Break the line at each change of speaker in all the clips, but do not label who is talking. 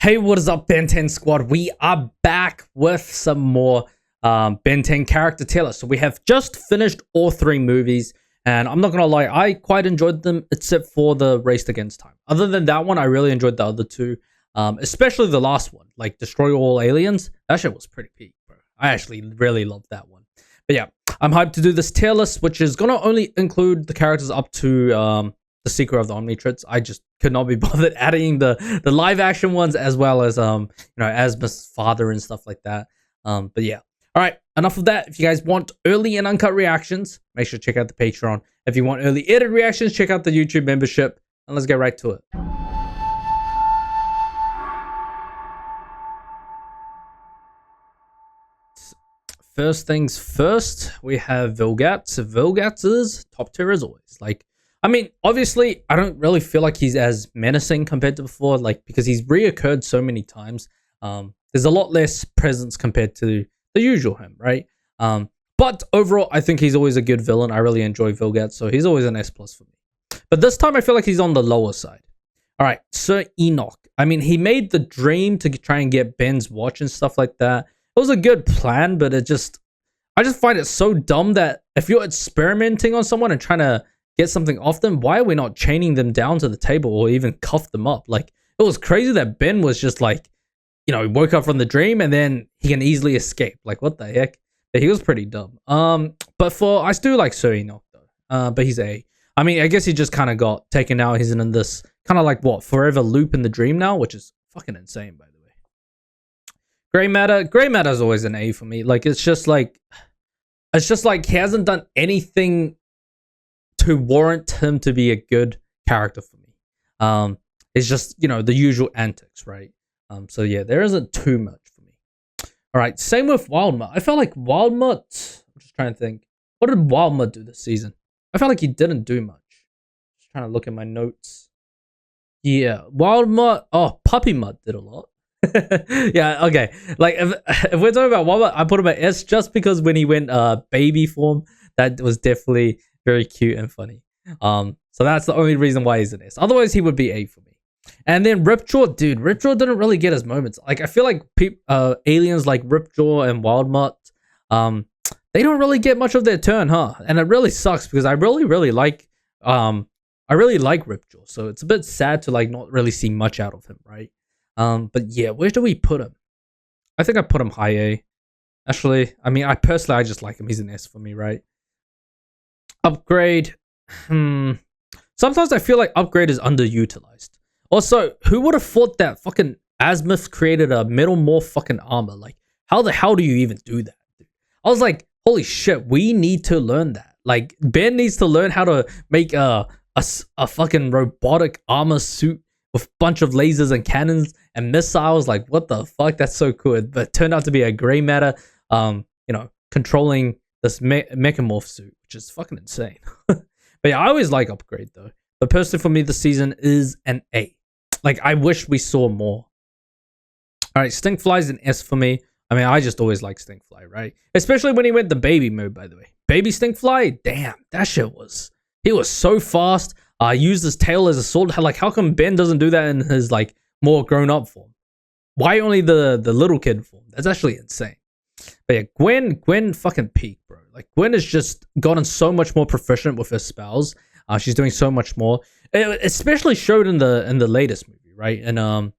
Hey, what is up, Ben 10 squad? We are back with some more Ben 10 character tier list. So we have just finished all three movies, and I'm not gonna lie, I quite enjoyed them, except for the Race Against Time. Other than that one, I really enjoyed the other two, especially the last one, like Destroy All Aliens. That shit was pretty peak, bro. I actually really loved that one. But yeah, I'm hyped to do this tier list, which is gonna only include the characters up to the Secret of the Omnitrix. I just could not be bothered adding the live action ones, as well as Asma's father and stuff like that. But yeah. All right, enough of that. If you guys want early and uncut reactions, make sure to check out the Patreon. If you want early edited reactions, check out the YouTube membership. And let's get right to it. First things first, we have Vilgax. Vilgax's top tier as always. I mean, obviously, I don't really feel like he's as menacing compared to before, because he's reoccurred so many times. There's a lot less presence compared to the usual him, right? But overall, I think he's always a good villain. I really enjoy Vilgax, so he's always an S+ for me. But this time, I feel like he's on the lower side. All right, Sir Enoch. I mean, he made the dream to try and get Ben's watch and stuff like that. It was a good plan, but I just find it so dumb that if you're experimenting on someone and trying to get something off them, why are we not chaining them down to the table or even cuff them up? It was crazy that Ben was just he woke up from the dream and then he can easily escape. What the heck? But he was pretty dumb. But I still like Sir Enoch though. But he's A. I mean, I guess he just kind of got taken out. He's in this kind of forever loop in the dream now, which is fucking insane, by the way. Grey Matter is always an A for me. It's just like he hasn't done anything to warrant him to be a good character for me. It's just, the usual antics, right? So yeah, there isn't too much for me. All right, same with Wildmutt. I felt like Wildmutt, I'm just trying to think, what did Wildmutt do this season? I felt like he didn't do much. Just trying to look at my notes. Yeah, Wildmutt, Puppy Mutt did a lot. Yeah, okay. If we're talking about Wildmutt, I put him at S just because when he went baby form, that was definitely very cute and funny. So that's the only reason why he's an S. Otherwise, he would be A for me. And then Ripjaw, dude, Ripjaw didn't really get his moments. I feel like aliens like Ripjaw and Wildmutt, they don't really get much of their turn, huh? And it really sucks because I really like Ripjaw. So it's a bit sad to not really see much out of him, right? But yeah, where do we put him? I think I put him high A. Actually, I mean, I just like him. He's an S for me, right? Upgrade. Sometimes I feel like Upgrade is underutilized. Also, who would have thought that fucking Azimuth created a metal morph fucking armor? How the hell do you even do that? Dude? I was like, holy shit, we need to learn that. Ben needs to learn how to make a fucking robotic armor suit with a bunch of lasers and cannons and missiles. What the fuck? That's so cool. But it turned out to be a Grey Matter, controlling this mechamorph suit, which is fucking insane. But yeah, I always like Upgrade though. But personally for me, this season is an A. I wish we saw more. All right, Stinkfly's an S for me. I mean, I just always like Stinkfly, right? Especially when he went the baby mode, by the way. Baby Stinkfly, damn, that shit he was so fast. Used his tail as a sword. How come Ben doesn't do that in his more grown up form? Why only the little kid form? That's actually insane. But yeah, Gwen fucking peak, bro. Gwen has just gotten so much more proficient with her spells. She's doing so much more. It especially showed in the latest movie, right? And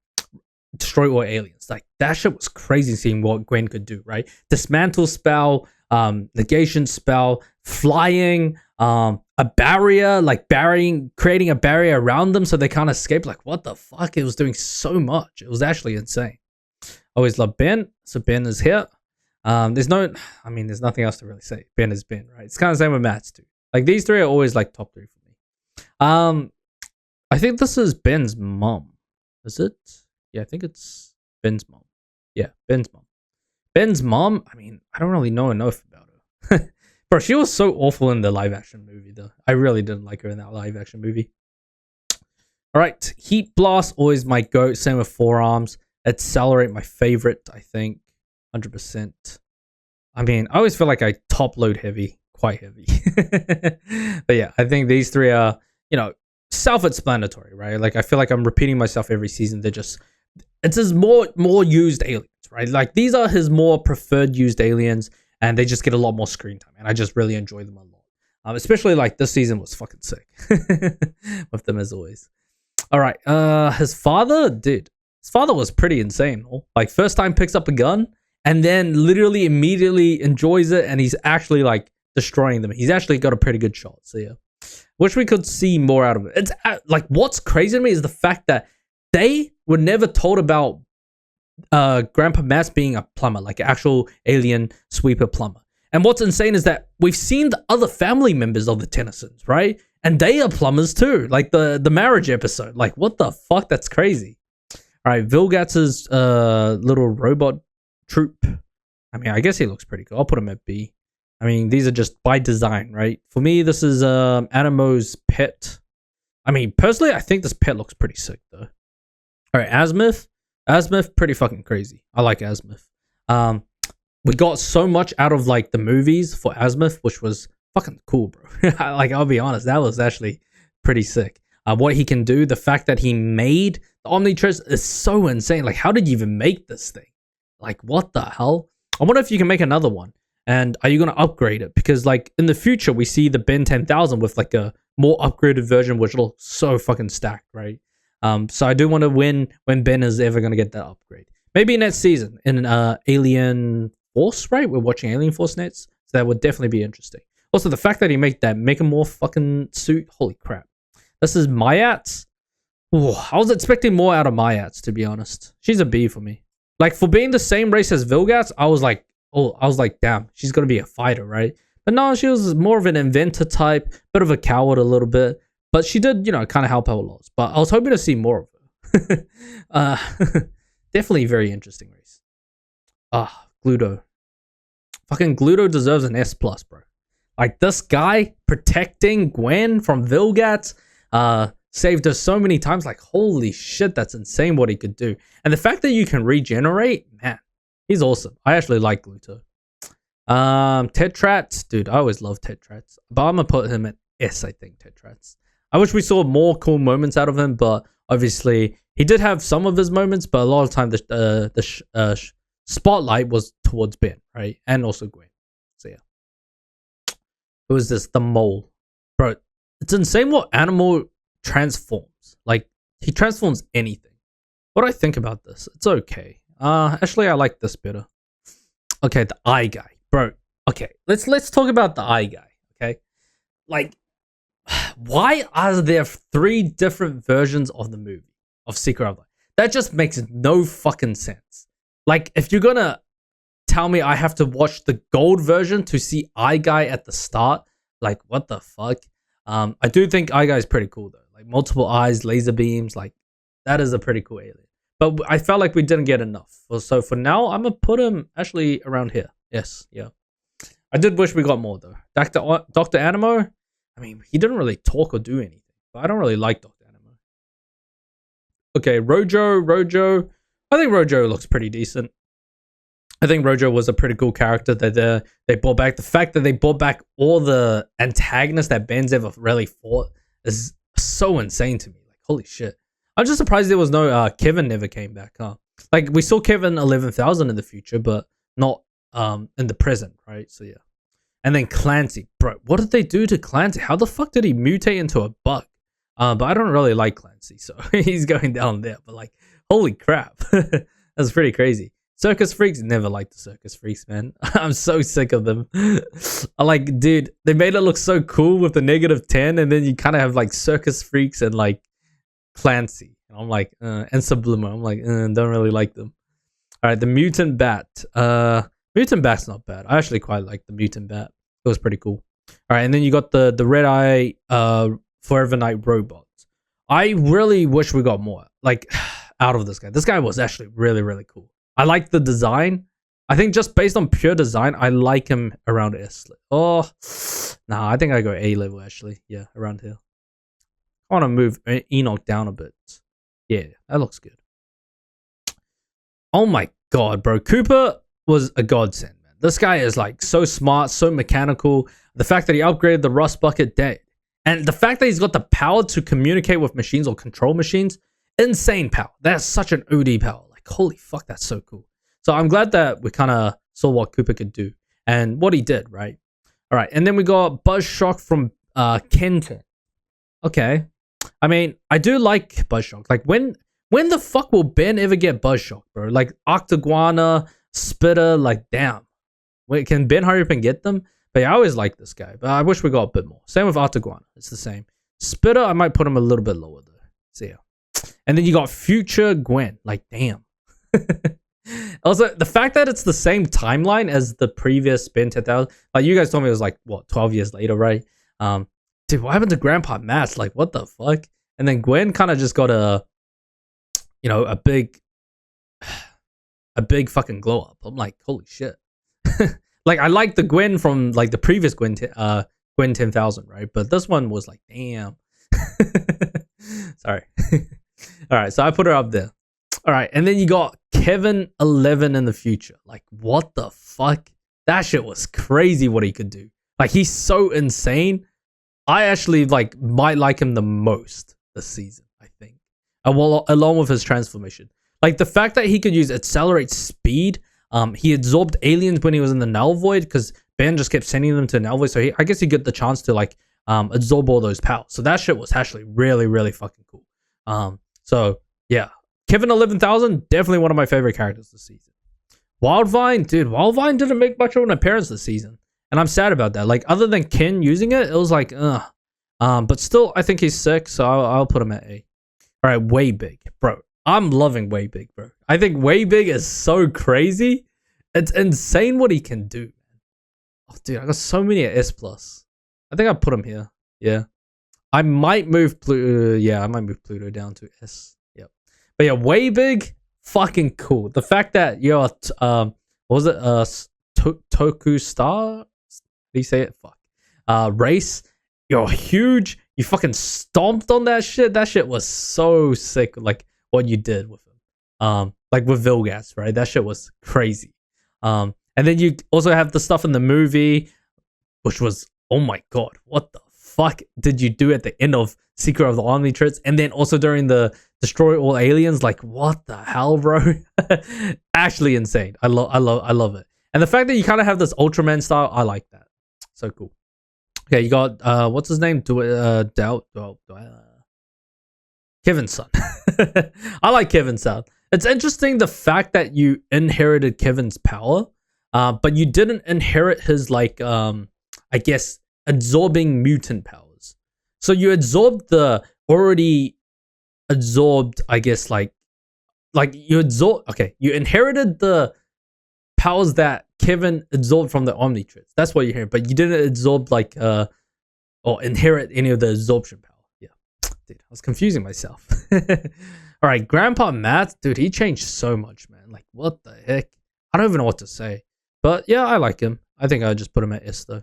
Destroy All Aliens. That shit was crazy seeing what Gwen could do, right? Dismantle spell, negation spell, flying, a barrier, creating a barrier around them so they can't escape. What the fuck? It was doing so much. It was actually insane. Always love Ben. So Ben is here. There's nothing else to really say. Ben is Ben, right? It's kind of the same with Matt's too. These three are always top three for me. I think this is Ben's mom. Is it? Yeah, I think it's Ben's mom. Yeah, Ben's mom. Ben's mom, I mean, I don't really know enough about her. Bro, she was so awful in the live action movie though. I really didn't like her in that live action movie. Alright, Heat Blast, always my goat. Same with Forearms. Accelerate, my favorite, I think. 100%. I mean, I always feel like I top load heavy. Quite heavy. But yeah, I think these three are, self-explanatory, right? I feel like I'm repeating myself every season. it's his more used aliens, right? Like these are his more preferred used aliens, and they just get a lot more screen time, and I just really enjoy them a lot. Especially like this season was fucking sick with them as always. All right, his father, dude, his father was pretty insane. Like first time picks up a gun and then literally immediately enjoys it, and he's actually like destroying them. He's actually got a pretty good shot. So yeah, wish we could see more out of it. It's like what's crazy to me is the fact that they were never told about Grandpa Matt's being a plumber, like an actual alien sweeper plumber. And what's insane is that we've seen the other family members of the Tennysons, right? And they are plumbers too, like the marriage episode. Like, what the fuck? That's crazy. All right, Vilgatz's little robot troop. I mean, I guess he looks pretty cool. I'll put him at B. I mean, these are just by design, right? For me, this is Animo's pet. I mean, personally, I think this pet looks pretty sick, though. All right, Azimuth. Azimuth, pretty fucking crazy. I like Azimuth. We got so much out of like the movies for Azimuth, which was fucking cool, bro. Like, I'll be honest, that was actually pretty sick. What he can do, the fact that he made the Omnitrix is so insane. Like, how did you even make this thing? Like, what the hell? I wonder if you can make another one. And are you going to upgrade it? Because like in the future, we see the Ben 10,000 with like a more upgraded version, which looks so fucking stacked, right? So I do want to win when Ben is ever going to get that upgrade. Maybe next season in Alien Force, right? We're watching Alien Force next. So that would definitely be interesting. Also, the fact that he made that Megamorph fucking suit. Holy crap. This is Mayats. Ooh, I was expecting more out of Mayats, to be honest. She's a B for me. Like, for being the same race as Vilgax, I was like, damn, she's going to be a fighter, right? But no, she was more of an inventor type, bit of a coward a little bit. But she did, you know, kind of help out a lot. But I was hoping to see more of her. Definitely a very interesting race. Gluto. Fucking Gluto deserves an S+, bro. Like, this guy protecting Gwen from Vilgax saved her so many times. Like, holy shit, that's insane what he could do. And the fact that you can regenerate, man, he's awesome. I actually like Gluto. Tetrats, dude, I always love Tetrats. But I'm going to put him at S, I think, Tetrats. I wish we saw more cool moments out of him, but obviously he did have some of his moments, but a lot of time the spotlight was towards Ben, right? And also Gwen. So yeah. Who is this? The mole. Bro, it's insane what animal transforms. Like, he transforms anything. What do I think about this? It's okay. Actually, I like this better. Okay, the eye guy. Bro, okay. Let's talk about the eye guy, okay? Like, why are there 3 different versions of the movie of Secret of Life? That just makes no fucking sense. Like, if you're gonna tell me I have to watch the gold version to see Eye Guy at the start, like, what the fuck? I do think Eye Guy is pretty cool though. Like, multiple eyes, laser beams, like, that is a pretty cool alien. But I felt like we didn't get enough. So for now, I'm gonna put him actually around here. Yes, yeah. I did wish we got more though. Dr. Animo. I mean, he didn't really talk or do anything, but I don't really like Dr. Animo. Okay, Rojo. I think Rojo looks pretty decent. I think Rojo was a pretty cool character that they brought back. The fact that they brought back all the antagonists that Ben's ever really fought is so insane to me. Like, holy shit. I'm just surprised there was no Kevin never came back, huh? Like, we saw Kevin 11,000 in the future, but not in the present, right? So yeah. And then Clancy, bro, what did they do to Clancy? How the fuck did he mutate into a bug? But I don't really like Clancy, so he's going down there. But like, holy crap, that's pretty crazy. Circus freaks, never liked the circus freaks, man. I'm so sick of them. I like, dude, they made it look so cool with the -10, and then you kind of have like circus freaks and like Clancy. And I'm like, and Sublimer. I'm like, don't really like them. All right, the mutant bat. Mutant bat's not bad. I actually quite like the mutant bat. It was pretty cool. All right, and then you got the red eye Forever Night robots. I really wish we got more like out of this guy. This guy was actually really, really cool. I like the design. I think just based on pure design, I like him around S. Oh, nah, I think I go A level actually. Yeah, around here. I want to move Enoch down a bit. Yeah, that looks good. Oh my god, bro. Cooper was a godsend, man. This guy is like so smart, so mechanical. The fact that he upgraded the rust bucket dead. And the fact that he's got the power to communicate with machines or control machines, insane power. That's such an OD power. holy fuck, that's so cool. So I'm glad that we kind of saw what Cooper could do and what he did, right? All right, and then we got Buzz Shock from Kenton. Okay, I mean, I do like Buzz Shock. Like, when the fuck will Ben ever get Buzz Shock, bro? Like, Octaguana, Spitter, like, damn. Wait, can Ben hurry up and get them? But yeah, I always like this guy, but I wish we got a bit more. Same with Octaguana. It's the same. Spitter, I might put him a little bit lower, though. So yeah. And then you got Future Gwen. Like, damn. Also, the fact that it's the same timeline as the previous Ben 10,000, like, you guys told me it was like, what, 12 years later, right? Dude, what happened to Grandpa Matt? Like, what the fuck? And then Gwen kind of just got a big fucking glow up. I'm like, holy shit. Like, I like the Gwen from like the previous Gwen 10,000, right? But this one was like, damn. Sorry. All right, so I put her up there. All right, and then you got Kevin 11 in the future. Like, what the fuck? That shit was crazy what he could do. Like, he's so insane. I actually might like him the most this season, I think. Along with his transformation. Like, the fact that he could use accelerate speed. He absorbed aliens when he was in the Null Void because Ben just kept sending them to Null Void. So I guess he got the chance to absorb all those powers. So that shit was actually really, really fucking cool. So yeah, Kevin 11,000, definitely one of my favorite characters this season. Wildvine, dude, Wildvine didn't make much of an appearance this season, and I'm sad about that. Like, other than Ken using it, it was like, but still, I think he's sick, so I'll put him at A. All right, Way Big, bro. I'm loving Way Big, bro. I think Way Big is so crazy. It's insane what he can do. Oh, dude, I got so many at S+. I think I'll put him here. Yeah. I might move Pluto. Yeah, I might move Pluto down to S. Yep. But yeah, Way Big, fucking cool. The fact that you're, what was it? Toku Star? How do you say it? Fuck. Race. You're huge. You fucking stomped on that shit. That shit was so sick. Like, what you did with him. Like with Vilgas, right? That shit was crazy. And then you also have the stuff in the movie, which was, oh my god, what the fuck did you do at the end of Secret of the Omnitrix? And then also during the Destroy All Aliens, like, what the hell, bro? Actually insane. I love it. And the fact that you kind of have this Ultraman style, I like that. So cool. Okay, you got what's his name? Kevin's son. I like Kevin's son. It's interesting the fact that you inherited Kevin's power, but you didn't inherit his I guess absorbing mutant powers. So you absorbed the already absorbed, I guess, you inherited the powers that Kevin absorbed from the Omnitrix. That's what you hear, but you didn't absorb or inherit any of the absorption power. Yeah, dude, I was confusing myself. All right, Grandpa Matt, dude, he changed so much, man. Like, what the heck? I don't even know what to say. But yeah, I like him. I think I'll just put him at S though.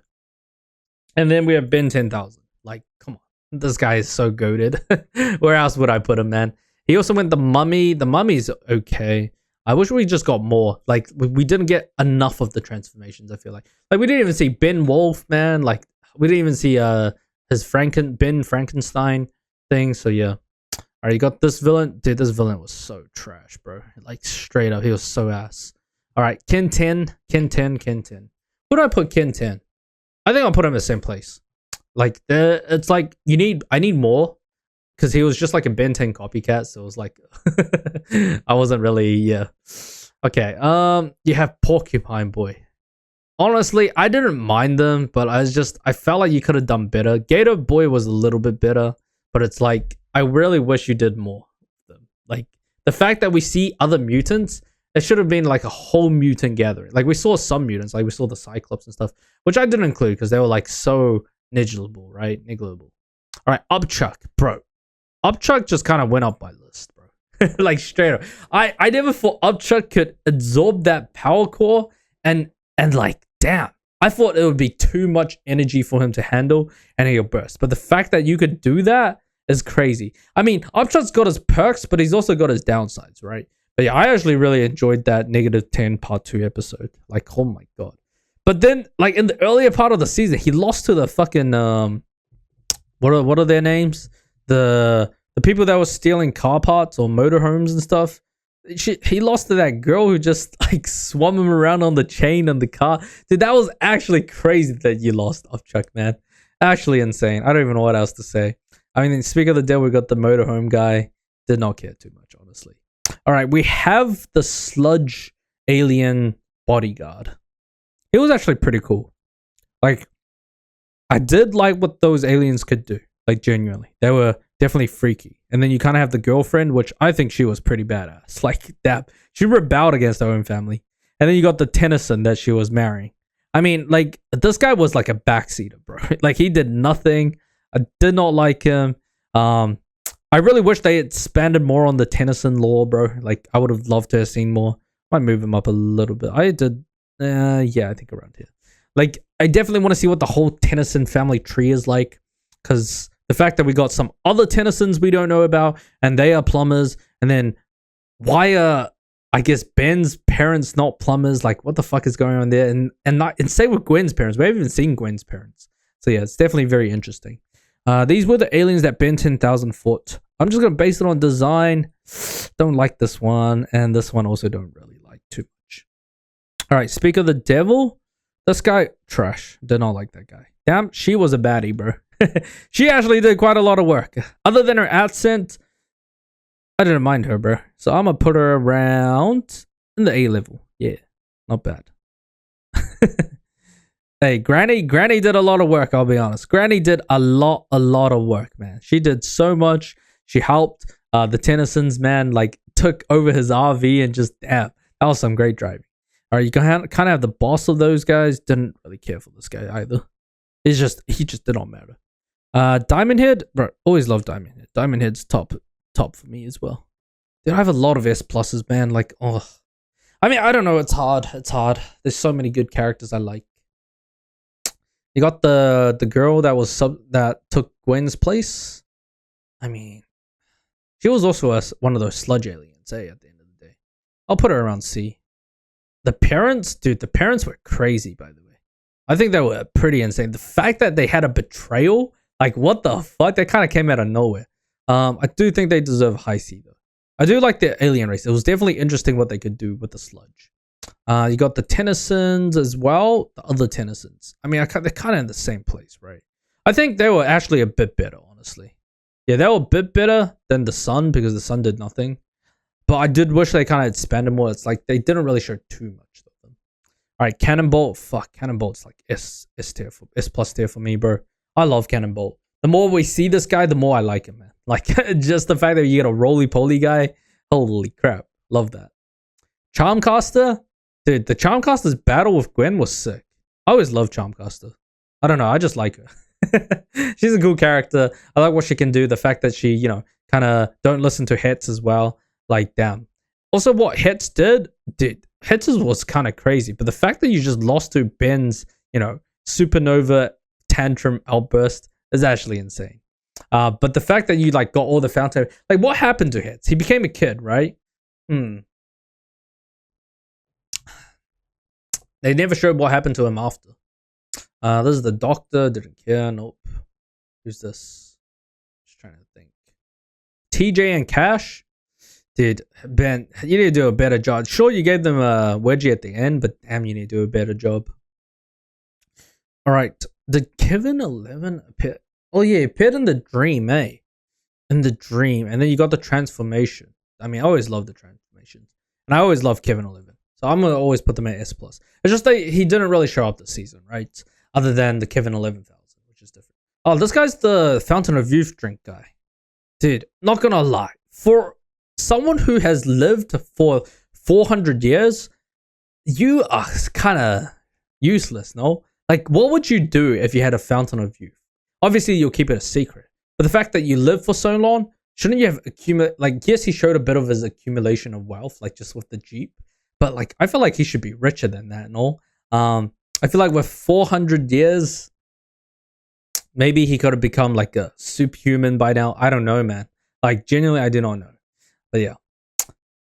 And then we have Ben 10,000. Like, come on, this guy is so goated. Where else would I put him, man? He also went the Mummy. The Mummy's okay. I wish we just got more. Like, we didn't get enough of the transformations, I feel like. Like, we didn't even see Ben Wolf, man. Like, we didn't even see his Ben Frankenstein thing. So, yeah. All right, you got this villain. Dude, this villain was so trash, bro. Like, straight up, he was so ass. All right, Ken 10. Who do I put Ken 10? I think I'll put him in the same place. Like, it's like, I need more. Because he was just like a Ben 10 copycat, so it was like I wasn't really, yeah. Okay, you have Porcupine Boy. Honestly, I didn't mind them, but I felt like you could have done better. Gator Boy was a little bit better, but it's like, I really wish you did more of them. Like, the fact that we see other mutants, it should have been like a whole mutant gathering. Like, we saw some mutants, like we saw the Cyclops and stuff, which I didn't include because they were like so negligible, right? Negligible. All right, Upchuck, bro. Upchuck just kind of went up my list, bro. Like, straight up. I never thought Upchuck could absorb that power core and like, damn. I thought it would be too much energy for him to handle and he'll burst. But the fact that you could do that is crazy. I mean, Upchuck's got his perks, but he's also got his downsides, right? But yeah, I actually really enjoyed that -10 part 2 episode. Like, oh my god. But then, like, in the earlier part of the season, he lost to the fucking what are their names? The people that were stealing car parts or motorhomes and stuff. he lost to that girl who just like swung him around on the chain on the car. Dude, that was actually crazy that you lost off Chuck, man. Actually insane. I don't even know what else to say. I mean, speaking of the devil, we got the motorhome guy. Did not care too much, honestly. All right, we have the sludge alien bodyguard. It was actually pretty cool. Like, I did like what those aliens could do. Like, genuinely. They were definitely freaky. And then you kind of have the girlfriend, which I think she was pretty badass. Like, that. She rebelled against her own family. And then you got the Tennyson that she was marrying. I mean, like, this guy was like a backseater, bro. Like, he did nothing. I did not like him. I really wish they had expanded more on the Tennyson lore, bro. Like, I would have loved to have seen more. Might move him up a little bit. I did. Yeah, I think around here. Like, I definitely want to see what the whole Tennyson family tree is like. Because the fact that we got some other Tennysons we don't know about, and they are plumbers, and then why are, I guess, Ben's parents not plumbers? Like, what the fuck is going on there? And same with Gwen's parents. We haven't even seen Gwen's parents. So yeah, it's definitely very interesting. These were the aliens that Ben 10,000 fought. I'm just going to base it on design. Don't like this one. And this one also don't really like too much. All right, speak of the devil. This guy, trash. Did not like that guy. Damn, she was a baddie, bro. She actually did quite a lot of work. Other than her accent, I didn't mind her, bro. So I'm going to put her around in the A level. Yeah, not bad. Hey, Granny did a lot of work, I'll be honest. Granny did a lot of work, man. She did so much. She helped the Tennysons, man, like took over his RV and just, damn, that was some great driving. All right, you kind of have the boss of those guys. Didn't really care for this guy either. He just did not matter. Diamond Head, bro, always loved Diamond Head. Diamond Head's top for me as well. Dude, I have a lot of S pluses, man. Like, oh, I mean, I don't know. It's hard. There's so many good characters I like. You got the girl that was that took Gwen's place. I mean, she was also one of those sludge aliens, at the end of the day. I'll put her around C. The parents, dude, the parents were crazy, by the way. I think they were pretty insane. The fact that they had a betrayal, like, what the fuck? That kind of came out of nowhere. I do think they deserve high C, though. I do like the alien race. It was definitely interesting what they could do with the sludge. You got the Tennysons as well. The other Tennysons. I mean, they're kind of in the same place, right? I think they were actually a bit better, honestly. Yeah, they were a bit better than the Sun because the Sun did nothing. But I did wish they kind of expanded more. It's like they didn't really show too much of them. All right, Cannonbolt. Fuck, Cannonbolt's like S plus tier for me, bro. I love Cannonbolt. The more we see this guy, the more I like him, man. Like, just the fact that you get a roly-poly guy. Holy crap. Love that. Charmcaster. Dude, the Charmcaster's battle with Gwen was sick. I always love Charmcaster. I don't know. I just like her. She's a cool character. I like what she can do. The fact that she, kind of don't listen to Hetz as well. Like, damn. Also, what Hetz did, dude, Hetz was kind of crazy. But the fact that you just lost to Ben's, supernova tantrum outburst is actually insane. But the fact that you, like, got all the fountain... Like, what happened to Hetz? He became a kid, right? They never showed what happened to him after. This is the doctor. Didn't care. Nope. Who's this? Just trying to think. TJ and Cash. Dude, Ben, you need to do a better job. Sure, you gave them a wedgie at the end, but damn, you need to do a better job. All right. Did Kevin 11 appear? Oh, yeah, he appeared in the dream, eh? In the dream. And then you got the transformation. I mean, I always love the transformations. And I always love Kevin 11. So I'm going to always put them at S+. It's just that he didn't really show up this season, right? Other than the Kevin 11,000, which is different. Oh, this guy's the Fountain of Youth drink guy. Dude, not going to lie. For someone who has lived for 400 years, you are kind of useless, no? Like, what would you do if you had a Fountain of Youth? Obviously, you'll keep it a secret. But the fact that you live for so long, shouldn't you have accumulated... Like, yes, he showed a bit of his accumulation of wealth, like just with the Jeep. But, like, I feel like he should be richer than that and all. I feel like with 400 years, maybe he could have become, like, a superhuman by now. I don't know, man. Like, genuinely, I do not know. But, yeah.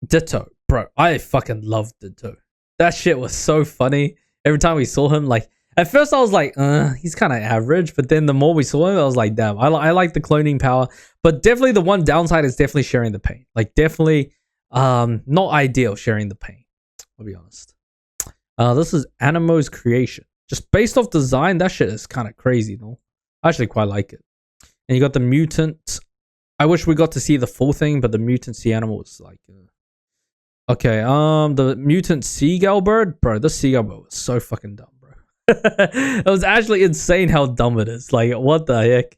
Ditto. Bro, I fucking loved Ditto. That shit was so funny. Every time we saw him, like... At first, I was like, he's kind of average. But then the more we saw him, I was like, damn, I like the cloning power. But definitely the one downside is definitely sharing the pain. Like, definitely, Not ideal sharing the pain. I'll be honest. This is Animo's creation. Just based off design, that shit is kind of crazy, no? I actually quite like it. And you got the mutant. I wish we got to see the full thing, but the mutant sea animal was like... Okay, the mutant seagull bird? Bro, this seagull bird was so fucking dumb, bro. It was actually insane how dumb it is. Like, what the heck?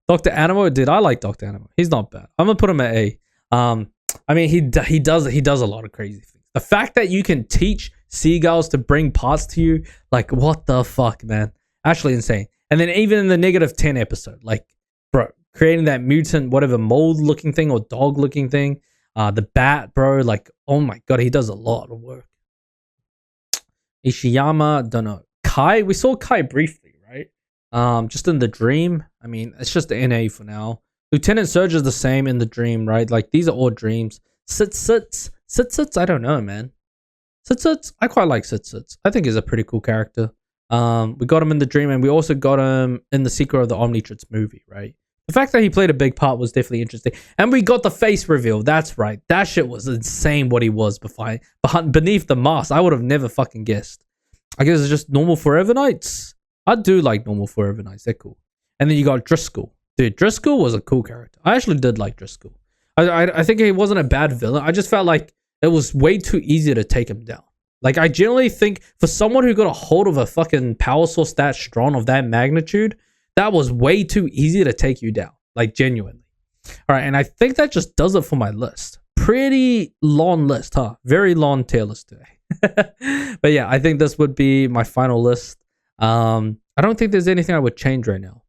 Dr. Animo, dude, I like Dr. Animo. He's not bad. I'm gonna put him at A. I mean, he does a lot of crazy things. The fact that you can teach seagulls to bring parts to you, like, what the fuck, man? Actually insane. And then even in the -10 episode, like, bro, creating that mutant, whatever, mold-looking thing or dog-looking thing, the bat, bro, like, oh my god, he does a lot of work. Ishiyama, don't know. Kai, we saw Kai briefly, right? Just in the dream. I mean, it's just the NA for now. Lieutenant Surge is the same in the dream, right? Like, these are all dreams. Sits, I don't know, man. Sits, I quite like Sits. I think he's a pretty cool character. We got him in the dream, and we also got him in the sequel of the Omnitrix movie, right? The fact that he played a big part was definitely interesting. And we got the face reveal. That's right. That shit was insane what he was beneath the mask. I would have never fucking guessed. I guess it's just normal Forever Knights. I do like normal Forever Knights. They're cool. And then you got Driscoll. Dude, Driscoll was a cool character. I actually did like Driscoll. I think he wasn't a bad villain. I just felt like it was way too easy to take him down. Like, I generally think for someone who got a hold of a fucking power source that strong of that magnitude, that was way too easy to take you down. Like, genuinely. All right, and I think that just does it for my list. Pretty long list, huh? Very long tier list today. But yeah, I think this would be my final list. I don't think there's anything I would change right now.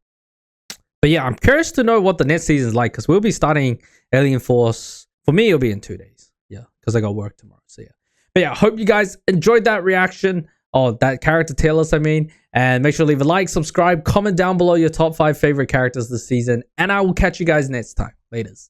But yeah, I'm curious to know what the next season is like, because we'll be starting Alien Force. For me, it'll be in 2 days. Yeah, because I got work tomorrow. So yeah. But yeah, I hope you guys enjoyed that reaction. Oh, that character tier list, I mean. And make sure to leave a like, subscribe, comment down below your top 5 favorite characters this season. And I will catch you guys next time. Laters.